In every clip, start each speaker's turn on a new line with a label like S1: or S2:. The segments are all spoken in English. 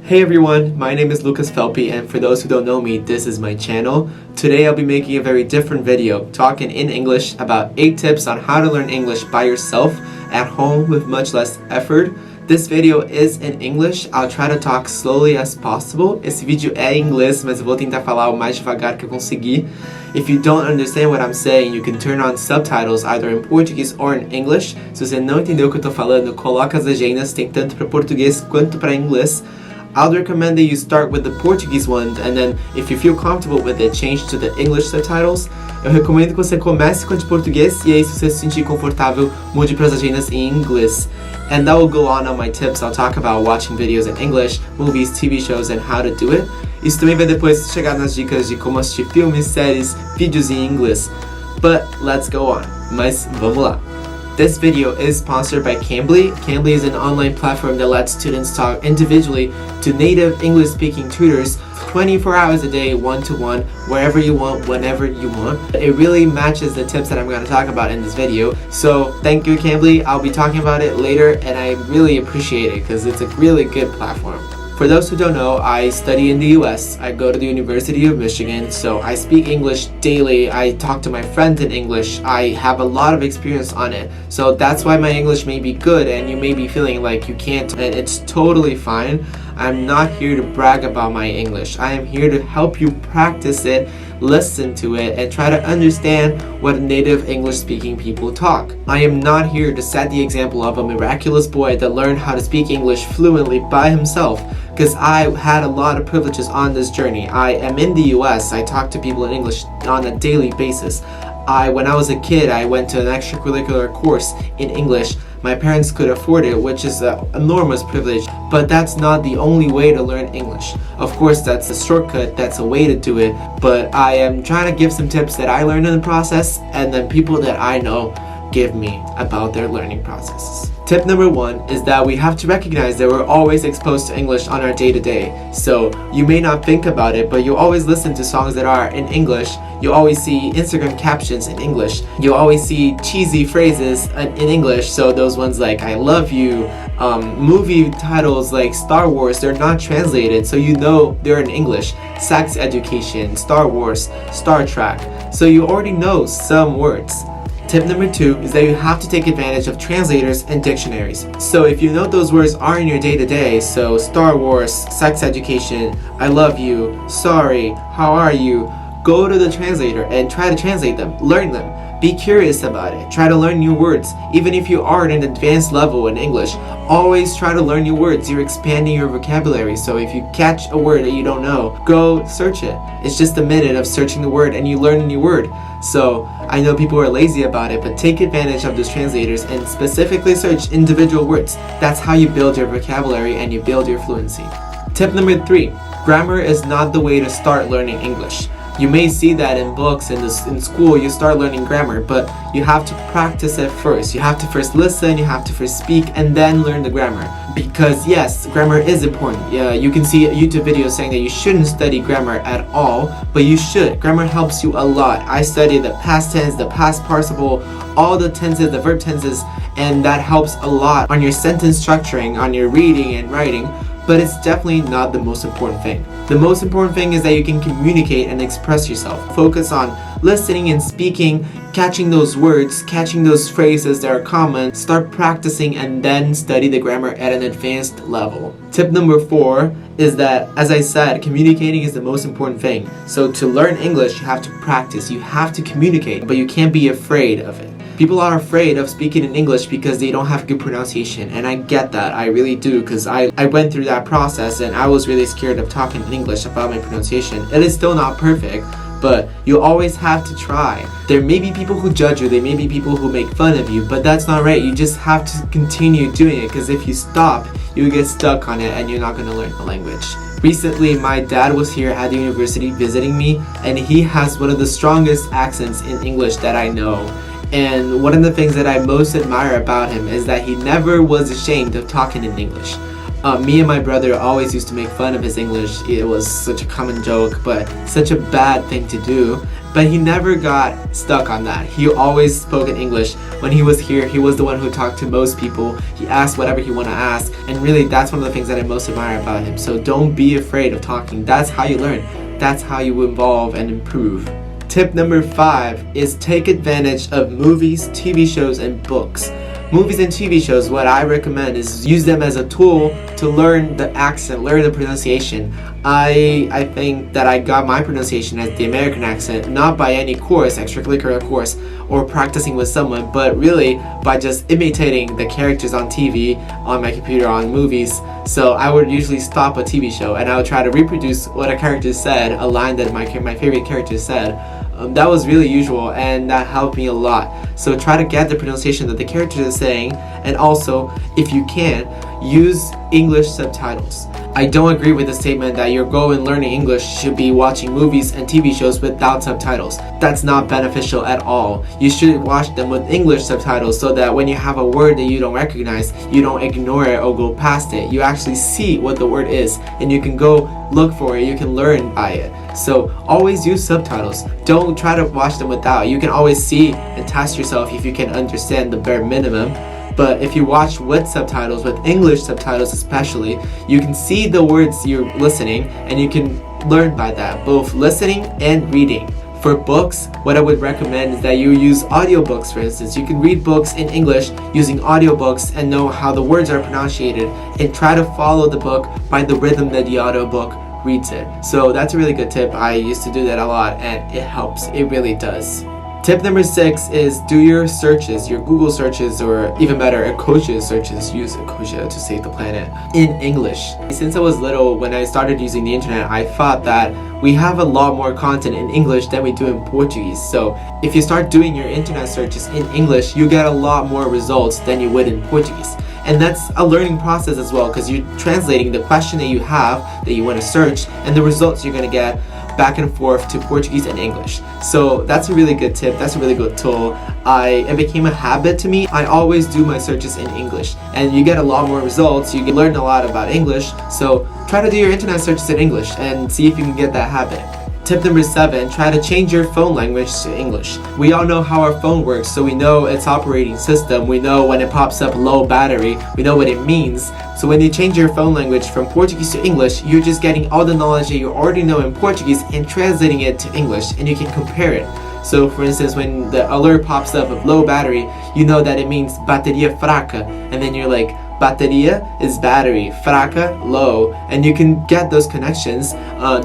S1: Hey everyone, my name is Lucas Felpi, and for those who don't know me, this is my channel. Today I'll be making a very different video, talking in English about 8 tips on how to learn English by yourself at home with much less effort. This video is in English. I'll try to talk slowly as possible. Esse vídeo é em inglês, mas eu vou tentar falar o mais devagar que eu conseguir. If you don't understand what I'm saying, you can turn on subtitles either in Portuguese or in English. Se você não entendeu o que eu tô falando, coloca as legendas, tem tanto para português quanto para inglês. I'd recommend that you start with the Portuguese ones, and then if you feel comfortable with it, change to the English subtitles. Eu recomendo que você comece com a de português e aí, se você se sentir confortável, mude para as legendas em inglês. And that will go on my tips. I'll talk about watching videos in English, movies, TV shows, and how to do it. Isso também vai depois chegar nas dicas de como assistir filmes, séries, vídeos em inglês. But let's go on. Mas vamos lá. This video is sponsored by Cambly. Cambly is an online platform that lets students talk individually to native English-speaking tutors 24 hours a day, one-to-one, wherever you want, whenever you want. It really matches the tips that I'm going to talk about in this video. So thank you, Cambly. I'll be talking about it later, and I really appreciate it because it's a really good platform. For those who don't know, I study in the US. I go to the University of Michigan, so I speak English daily. I talk to my friends in English. I have a lot of experience on it. So that's why my English may be good and you may be feeling like you can't, and it's totally fine. I'm not here to brag about my English. I am here to help you practice it, listen to it, and try to understand what native English-speaking people talk. I am not here to set the example of a miraculous boy that learned how to speak English fluently by himself, because I had a lot of privileges on this journey. I am in the US. I talk to people in English on a daily basis. When I was a kid, I went to an extracurricular course in English. My parents could afford it, which is an enormous privilege, but that's not the only way to learn English. Of course, that's a shortcut, that's a way to do it, but I am trying to give some tips that I learned in the process, and then people that I know give me about their learning processes. Tip number 1 is that we have to recognize that we're always exposed to English on our day-to-day. So you may not think about it, but you always listen to songs that are in English. You always see Instagram captions in English. You always see cheesy phrases in English. So those ones like I love you, movie titles like Star Wars, they're not translated, so you know they're in English. Sex education, Star Wars, Star Trek. So you already know some words. Tip number 2 is that you have to take advantage of translators and dictionaries. So if you know those words are in your day-to-day, so Star Wars, sex education, I love you, sorry, how are you, go to the translator and try to translate them, learn them. Be curious about it. Try to learn new words. Even if you are at an advanced level in English, always try to learn new words. You're expanding your vocabulary. So if you catch a word that you don't know, go search it. It's just a minute of searching the word and you learn a new word. So I know people are lazy about it, but take advantage of those translators and specifically search individual words. That's how you build your vocabulary and you build your fluency. Tip number 3, grammar is not the way to start learning English. You may see that in books, in school, you start learning grammar, but you have to practice it first. You have to first listen, you have to first speak, and then learn the grammar. Because yes, grammar is important. Yeah, you can see YouTube videos saying that you shouldn't study grammar at all, but you should. Grammar helps you a lot. I studied the past tense, the past participle, all the tenses, the verb tenses, and that helps a lot on your sentence structuring, on your reading and writing. But it's definitely not the most important thing. The most important thing is that you can communicate and express yourself. Focus on listening and speaking, catching those words, catching those phrases that are common, start practicing, and then study the grammar at an advanced level. Tip number 4 is that, as I said, communicating is the most important thing. So to learn English, you have to practice, you have to communicate, but you can't be afraid of it. People are afraid of speaking in English because they don't have good pronunciation, and I get that, I really do, because I went through that process and I was really scared of talking in English about my pronunciation. It is still not perfect, but you always have to try. There may be people who judge you, there may be people who make fun of you, but that's not right. You just have to continue doing it, because if you stop, you get stuck on it and you're not going to learn the language. Recently, my dad was here at the university visiting me, and he has one of the strongest accents in English that I know. And one of the things that I most admire about him is that he never was ashamed of talking in English. Me and my brother always used to make fun of his English. It was such a common joke, but such a bad thing to do. but he never got stuck on that. He always spoke in English. When he was here, he was the one who talked to most people. He asked whatever he wanted to ask, and really that's one of the things that I most admire about him. So don't be afraid of talking. That's how you learn. That's how you evolve and improve. Tip number 5 is take advantage of movies, TV shows, and books. Movies and TV shows, what I recommend is use them as a tool to learn the accent, learn the pronunciation. I think that I got my pronunciation as the American accent, not by any course, extracurricular course, or practicing with someone, but really by just imitating the characters on TV, on my computer, on movies. So I would usually stop a TV show and I would try to reproduce what a character said, a line that my favorite character said. That was really usual, and that helped me a lot. So try to get the pronunciation that the character is saying, and also, if you can, use English subtitles. I don't agree with the statement that your goal in learning English should be watching movies and TV shows without subtitles. That's not beneficial at all. You should watch them with English subtitles so that when you have a word that you don't recognize, you don't ignore it or go past it. You actually see what the word is, and you can go look for it, you can learn by it. So always use subtitles. Don't try to watch them without. You can always see and test yourself if you can understand the bare minimum. But if you watch with subtitles, with English subtitles especially, you can see the words you're listening and you can learn by that, both listening and reading. For books, what I would recommend is that you use audiobooks, for instance. You can read books in English using audiobooks and know how the words are pronunciated and try to follow the book by the rhythm that the audiobook reads it. So that's a really good tip. I used to do that a lot and it helps. It really does. Tip number 6 is do your searches, your Google searches, or even better, Ecosia searches. Use Ecosia to save the planet in English. Since I was little, when I started using the internet, I thought that we have a lot more content in English than we do in Portuguese. So if you start doing your internet searches in English, you get a lot more results than you would in Portuguese. And that's a learning process as well, because you're translating the question that you have, that you want to search, and the results you're going to get back and forth to Portuguese and English. So that's a really good tip. That's a really good tool. It became a habit to me. I always do my searches in English, and you get a lot more results. You can learn a lot about English. So try to do your internet searches in English and see if you can get that habit. Tip number 7, try to change your phone language to English. We all know how our phone works, so we know its operating system. We know when it pops up low battery. We know what it means. So when you change your phone language from Portuguese to English, you're just getting all the knowledge that you already know in Portuguese and translating it to English, and you can compare it. So for instance, when the alert pops up of low battery, you know that it means bateria fraca, and then you're like, bateria is battery, fraca, low, and you can get those connections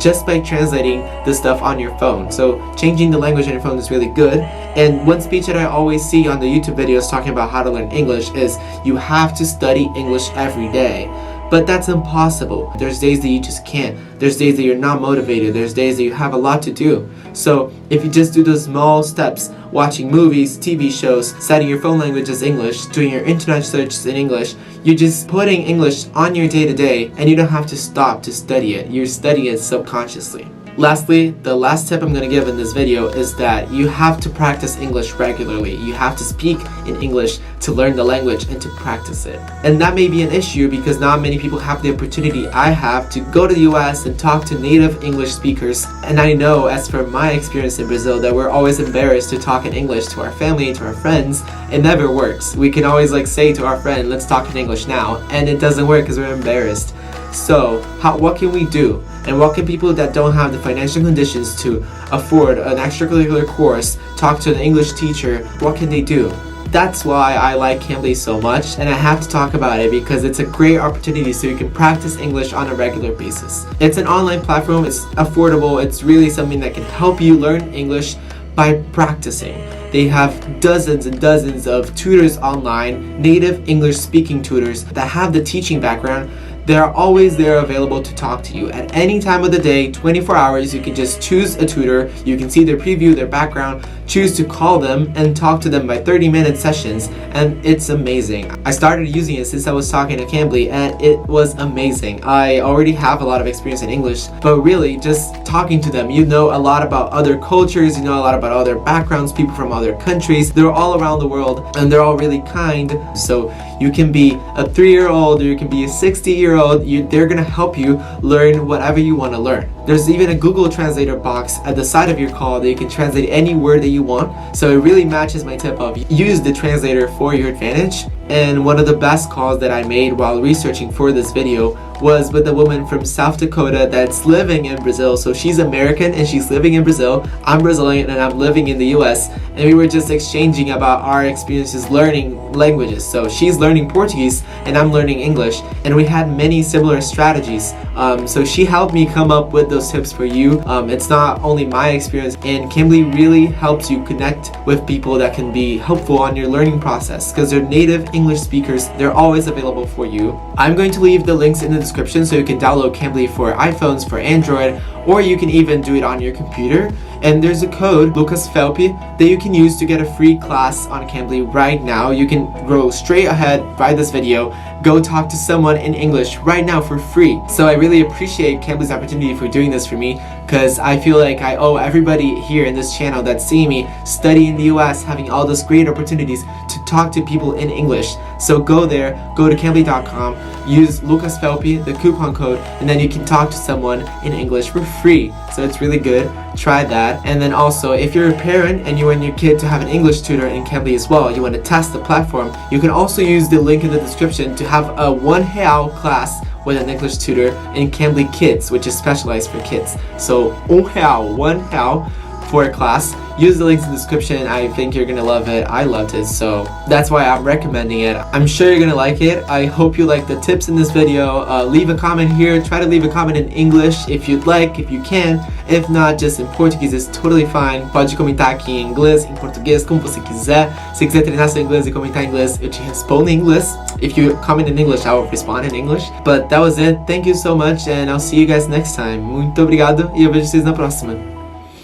S1: just by translating the stuff on your phone. So changing the language on your phone is really good. And one speech that I always see on the YouTube videos talking about how to learn English is you have to study English every day. But that's impossible. There's days that you just can't. There's days that you're not motivated. There's days that you have a lot to do. So if you just do those small steps, watching movies, TV shows, setting your phone language as English, doing your internet searches in English, you're just putting English on your day-to-day, and you don't have to stop to study it. You're studying it subconsciously. Lastly, the last tip I'm going to give in this video is that you have to practice English regularly. You have to speak in English to learn the language and to practice it. And that may be an issue because not many people have the opportunity I have to go to the US and talk to native English speakers. And I know, as for my experience in Brazil, that we're always embarrassed to talk in English to our family, to our friends. It never works. We can always say to our friend, let's talk in English now, and it doesn't work because we're embarrassed. So what can we do? And what can people that don't have the financial conditions to afford an extracurricular course talk to an English teacher? What can they do? That's why I like Cambly so much, and I have to talk about it because it's a great opportunity so you can practice English on a regular basis. It's an online platform, it's affordable, it's really something that can help you learn English by practicing. They have dozens and dozens of tutors online, native English speaking tutors that have the teaching background. They're always there available to talk to you at any time of the day, 24 hours. You can just choose a tutor. You can see their preview, their background, choose to call them and talk to them by 30-minute sessions, and it's amazing. I started using it since I was talking to Cambly, and it was amazing. I already have a lot of experience in English, but really just talking to them, you know a lot about other cultures, you know a lot about other backgrounds, people from other countries. They're all around the world and they're all really kind. So you can be a 3-year-old or you can be a 60-year-old. They're gonna help you learn whatever you want to learn. There's even a Google Translator box at the side of your call that you can translate any word that you want. So it really matches my tip of use the translator for your advantage. And one of the best calls that I made while researching for this video was with a woman from South Dakota that's living in Brazil. So she's American and she's living in Brazil. I'm Brazilian and I'm living in the US. And we were just exchanging about our experiences learning languages. So she's learning Portuguese and I'm learning English. And we had many similar strategies. So she helped me come up with those tips for you. It's not only my experience, and Cambly really helps you connect with people that can be helpful on your learning process because they're native English speakers. They're always available for you. I'm going to leave the links in the description so you can download Cambly for iPhones, for Android, or you can even do it on your computer. And there's a code, Lucas Felpe, that you can use to get a free class on Cambly right now. You can go straight ahead by this video, go talk to someone in English right now for free. So I really appreciate Cambly's opportunity for doing this for me, because I feel like I owe everybody here in this channel that's seeing me study in the US having all those great opportunities to talk to people in English. So go there, go to Cambly.com, use Lucas Felpe, the coupon code, and then you can talk to someone in English for free. So it's really good. Try that. And then also, if you're a parent and you want your kid to have an English tutor in Cambly as well, you want to test the platform, you can also use the link in the description to have a R$1 class with an English tutor in Cambly Kids, which is specialized for kids. So R$1 for a class. Use the links in the description. I think you're gonna love it. I loved it, so that's why I'm recommending it. I'm sure you're gonna like it. I hope you like the tips in this video. Leave a comment here. Try to leave a comment in English if you'd like, if you can. If not, just in Portuguese, it's totally fine. Pode comentar aqui em inglês, em português, como você quiser. Se quiser treinar seu inglês e comentar em inglês, eu te respondo em inglês. If you comment in English, I will respond in English. But that was it. Thank you so much, and I'll see you guys next time. Muito obrigado e eu vejo vocês na próxima.